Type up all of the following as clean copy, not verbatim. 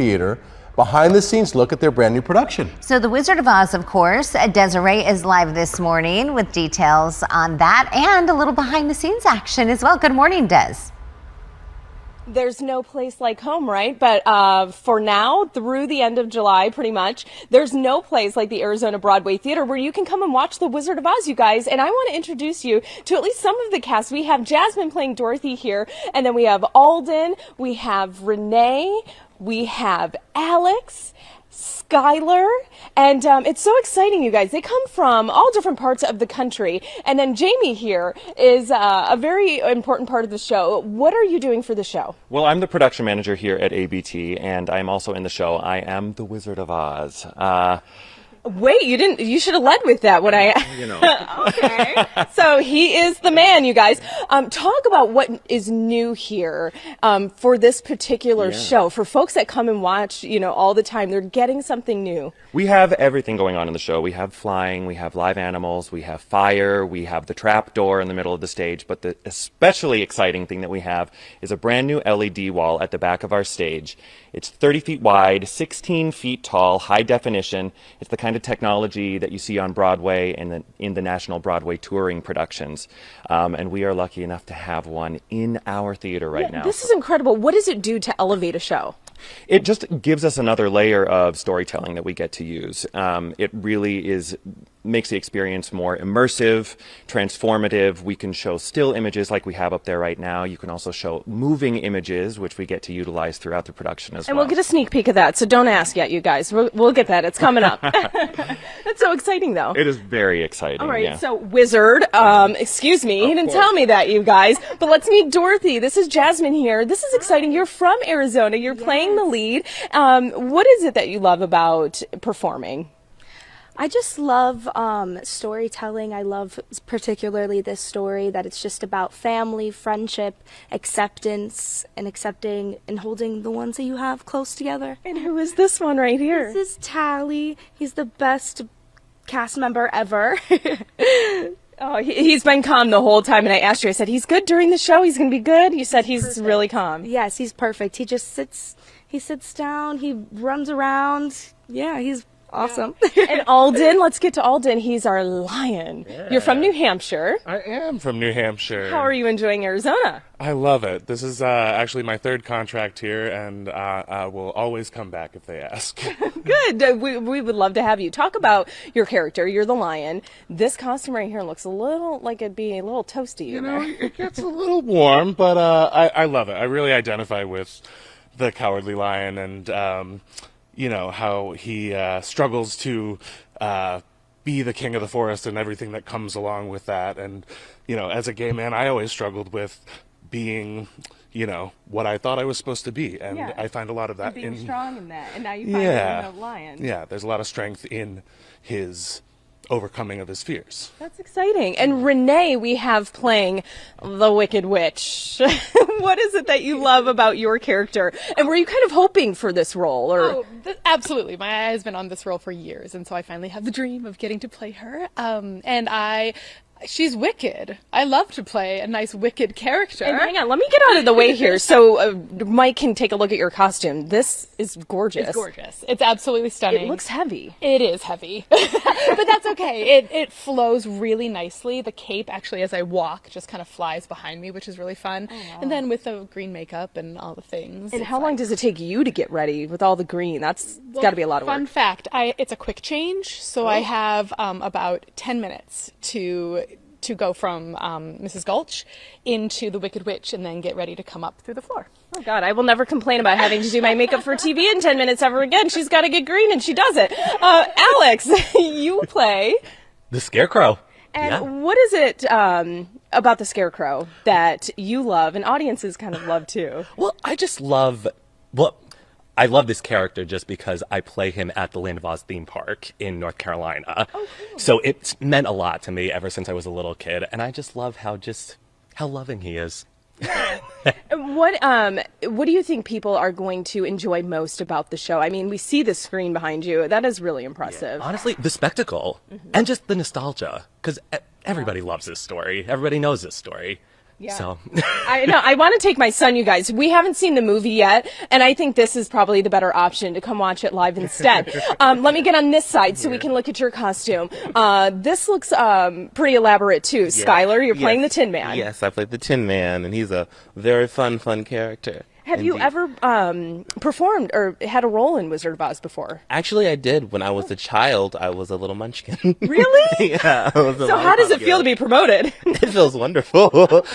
Theatre behind-the-scenes look at their brand new production. So The Wizard of Oz, of course. Desiree is live this morning with details on that and a little behind-the-scenes action as well. Good morning, Des. There's no place like home, right? But for now, through the end of July, pretty much, there's no place like the Arizona Broadway Theatre where you can come and watch The Wizard of Oz, you guys. And I want to introduce you to at least some of the cast. We have Jasmine playing Dorothy here, and then we have Alden, we have Renee, we have Alex, Skylar, and it's so exciting, you guys. They come from all different parts of the country. And then Jamie here is a very important part of the show. What are you doing for the show? Well, I'm the production manager here at ABT, and I'm also in the show. I am the Wizard of Oz. Wait, you didn't. You should have led with that. What I, You know. Okay. So he is the man, you guys. Talk about what is new here for this particular show. For folks that come and watch, all the time, they're getting something new. We have everything going on in the show. We have flying, we have live animals, we have fire, we have the trap door in the middle of the stage. But the especially exciting thing that we have is a brand new LED wall at the back of our stage. It's 30 feet wide, 16 feet tall, high definition. It's the kind of technology that you see on Broadway and in the National Broadway touring productions. And we are lucky enough to have one in our theater right now. This is incredible. What does it do to elevate a show? It just gives us another layer of storytelling that we get to use. It really makes the experience more immersive, transformative. We can show still images like we have up there right now. You can also show moving images, which we get to utilize throughout the production as well. And we'll get a sneak peek of that, so don't ask yet, you guys. We'll get that. It's coming up. That's so exciting, though. It is very exciting. All right, yeah. So Wizard, excuse me, he didn't tell me that, you guys. But let's meet Dorothy. This is Jasmine here. This is exciting. You're from Arizona. You're playing the lead. What is it that you love about performing? I just love storytelling. I love particularly this story that it's just about family, friendship, acceptance, and accepting and holding the ones that you have close together. And who is this one right here? This is Tally. He's the best cast member ever. Oh, he's been calm the whole time, and I asked you, I said, he's good during the show? He's going to be good? You said he's really calm. Yes, he's perfect. He just sits down, he runs around. Yeah, he's awesome. And Alden, let's get to Alden. He's our lion. Yeah. You're from New Hampshire. I am from New Hampshire. How are you enjoying Arizona? I love it. This is actually my third contract here, and I will always come back if they ask. Good. We would love to have you. Talk about your character. You're the lion. This costume right here looks a little like it'd be a little toasty. You know, it gets a little warm, but I love it. I really identify with the Cowardly Lion and how he struggles to be the king of the forest and everything that comes along with that. And, as a gay man, I always struggled with being, what I thought I was supposed to be. And I find a lot of that being strong in that. And now you find you're a lion. Yeah, there's a lot of strength in his overcoming of his fears. That's exciting. And Renee, we have playing the Wicked Witch. What is it that you love about your character? And were you kind of hoping for this role? Or Absolutely. My eye has been on this role for years, and so I finally have the dream of getting to play her. She's wicked. I love to play a nice wicked character. And hang on, let me get out of the way here so Mike can take a look at your costume. This is gorgeous. It's gorgeous. It's absolutely stunning. It looks heavy. It is heavy, but that's okay. It flows really nicely. The cape actually, as I walk, just kind of flies behind me, which is really fun. Oh, wow. And then with the green makeup and all the things. And how long does it take you to get ready with all the green? That's got to be a lot of work. Fun fact, it's a quick change, so I have about 10 minutes to go from Mrs. Gulch into the Wicked Witch and then get ready to come up through the floor. Oh, God, I will never complain about having to do my makeup for TV in 10 minutes ever again. She's got to get green, and she does it. Alex, you play the Scarecrow. And what is it about the Scarecrow that you love and audiences kind of love, too? Well, I just love... I love this character just because I play him at the Land of Oz theme park in North Carolina. Oh, cool. So it's meant a lot to me ever since I was a little kid, and I just love how loving he is. What do you think people are going to enjoy most about the show? I mean, we see the screen behind you. That is really impressive. Yeah. Honestly, the spectacle and just the nostalgia, because everybody loves this story. Everybody knows this story. Yeah. So I know. I want to take my son, you guys. We haven't seen the movie yet, and I think this is probably the better option to come watch it live instead. Let me get on this side so we can look at your costume. This looks pretty elaborate too. Skylar, you're playing the Tin Man. Yes, I played the Tin Man, and he's a very fun character. Have you ever performed or had a role in Wizard of Oz before? Actually, I did. When I was a child, I was a little munchkin. Really? Yeah. So how does it feel to be promoted? It feels wonderful.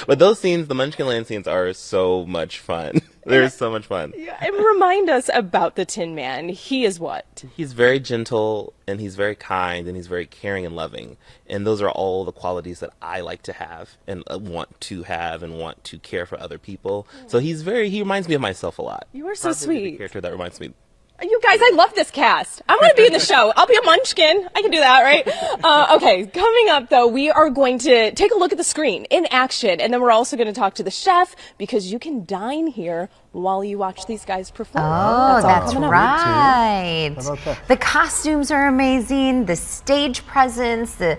But those scenes, the Munchkin Land scenes, are so much fun. They're so much fun. And remind us about the Tin Man. He is what? He's very gentle, and he's very kind, and he's very caring and loving. And those are all the qualities that I like to have and want to have and want to care for other people. So he reminds me of myself a lot. You are so Probably sweet. the character that reminds me. You guys, I love this cast. I want to be in the show. I'll be a munchkin. I can do that, right? Okay, coming up, though, we are going to take a look at the screen in action, and then we're also going to talk to the chef because you can dine here while you watch these guys perform. Oh, that's coming up. right. How about that? The costumes are amazing, the stage presence, the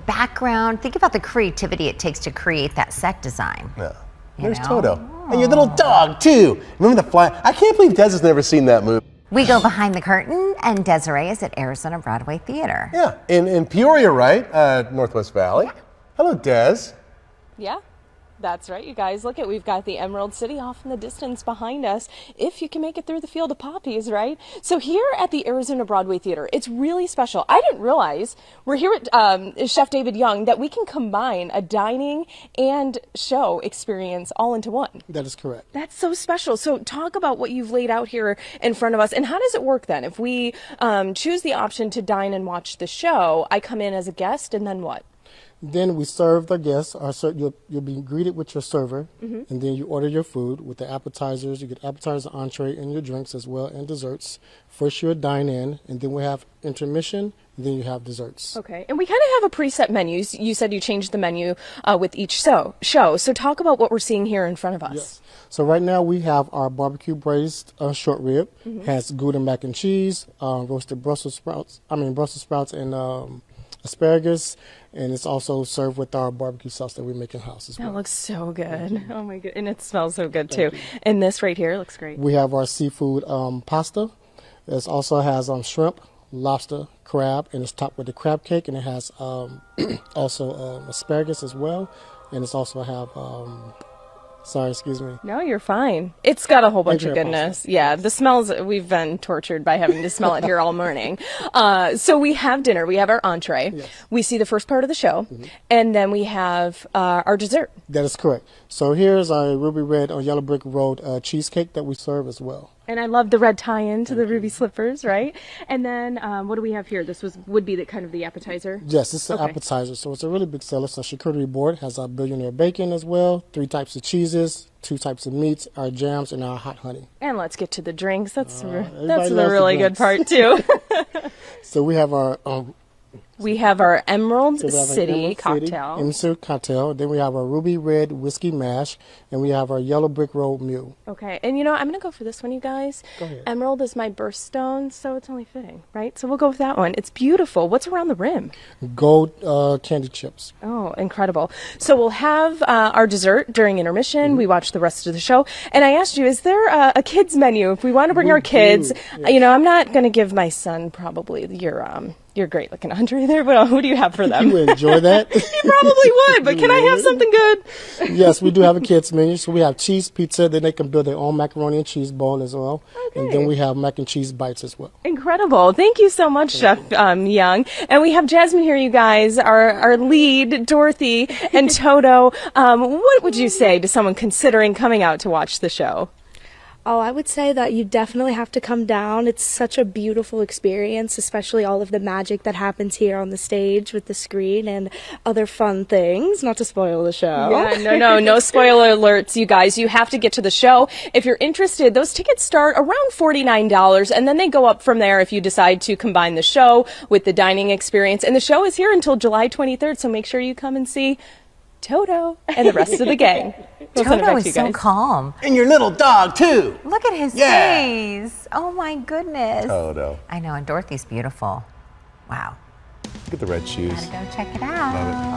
background. Think about the creativity it takes to create that set design. Yeah. You There's know? Toto. And your little dog, too. Remember the fly? I can't believe Des has never seen that movie. We go behind the curtain, and Desiree is at Arizona Broadway Theatre. Yeah, in Peoria, right? Northwest Valley. Hello, Des. Yeah. That's right, you guys. Look we've got the Emerald City off in the distance behind us, if you can make it through the field of poppies, right? So here at the Arizona Broadway Theatre, it's really special. I didn't realize, we're here at Chef David Young, that we can combine a dining and show experience all into one. That is correct. That's so special. So talk about what you've laid out here in front of us, and how does it work then? If we choose the option to dine and watch the show, I come in as a guest, and then what? Then we serve the guests. You'll be greeted with your server, and then you order your food with the appetizers. You get appetizer, entree, and your drinks as well, and desserts. First you'll dine in, and then we have intermission, and then you have desserts. Okay, and we kind of have a preset menu. You said you changed the menu with each show. So talk about what we're seeing here in front of us. Yes. So right now we have our barbecue braised short rib. Has Gouda mac and cheese, roasted Brussels sprouts and asparagus, and it's also served with our barbecue sauce that we make in house as well. That looks so good. Oh my god, and it smells so good too. And this right here looks great. We have our seafood pasta. It also has shrimp, lobster, crab, and it's topped with the crab cake, and it has also asparagus as well, and it's also have sorry, excuse me. No, you're fine. It's got a whole bunch of Thank you, goodness. Yeah, the smells, we've been tortured by having to smell it here all morning. So we have dinner, we have our entree, Yes. we see the first part of the show, and then we have our dessert. That is correct. So here's our ruby red or yellow brick road cheesecake that we serve as well. And I love the red tie-in to the ruby slippers, right? And then what do we have here? This would be kind of the appetizer. Yes, it's an Okay. appetizer, so it's a really big seller. So charcuterie board has our billionaire bacon as well, 3 types of cheeses, 2 types of meats, our jams, and our hot honey. And let's get to the drinks. That's everybody the loves the really good drinks. part too. So we have our We have our Emerald So we have an City Emerald cocktail. City cocktail. Then we have our ruby red whiskey mash, and we have our yellow brick road mule. Okay, and I'm going to go for this one, you guys. Go ahead. Emerald is my birthstone, so it's only fitting, right? So we'll go with that one. It's beautiful. What's around the rim? Gold candy chips. Oh, incredible. So we'll have our dessert during intermission. Mm-hmm. We watch the rest of the show. And I asked you, is there a kids menu if we want to bring We our kids? do, I'm not going to give my son probably your great looking entree there, but who do you have for them? You would enjoy that. You probably would, but can I have something good? Yes, we do have a kids menu. So we have cheese pizza. Then they can build their own macaroni and cheese bowl as well. And then we have mac and cheese bites as well. Incredible. Thank you so much, Chef Young. And we have Jasmine here, you guys, our lead, Dorothy, and Toto. What would you say to someone considering coming out to watch the show? Oh, I would say that you definitely have to come down. It's such a beautiful experience, especially all of the magic that happens here on the stage with the screen and other fun things, not to spoil the show. Yeah, no spoiler alerts, you guys. You have to get to the show. If you're interested, those tickets start around $49, and then they go up from there if you decide to combine the show with the dining experience. And the show is here until July 23rd, so make sure you come and see Toto and the rest of the gang. We'll send it back Toto to is you so guys. calm. And your little dog, too. Look at his Yeah. face. Oh my goodness. Toto. I know, and Dorothy's beautiful. Wow. Look at the red shoes. Gotta go check it out. Love it.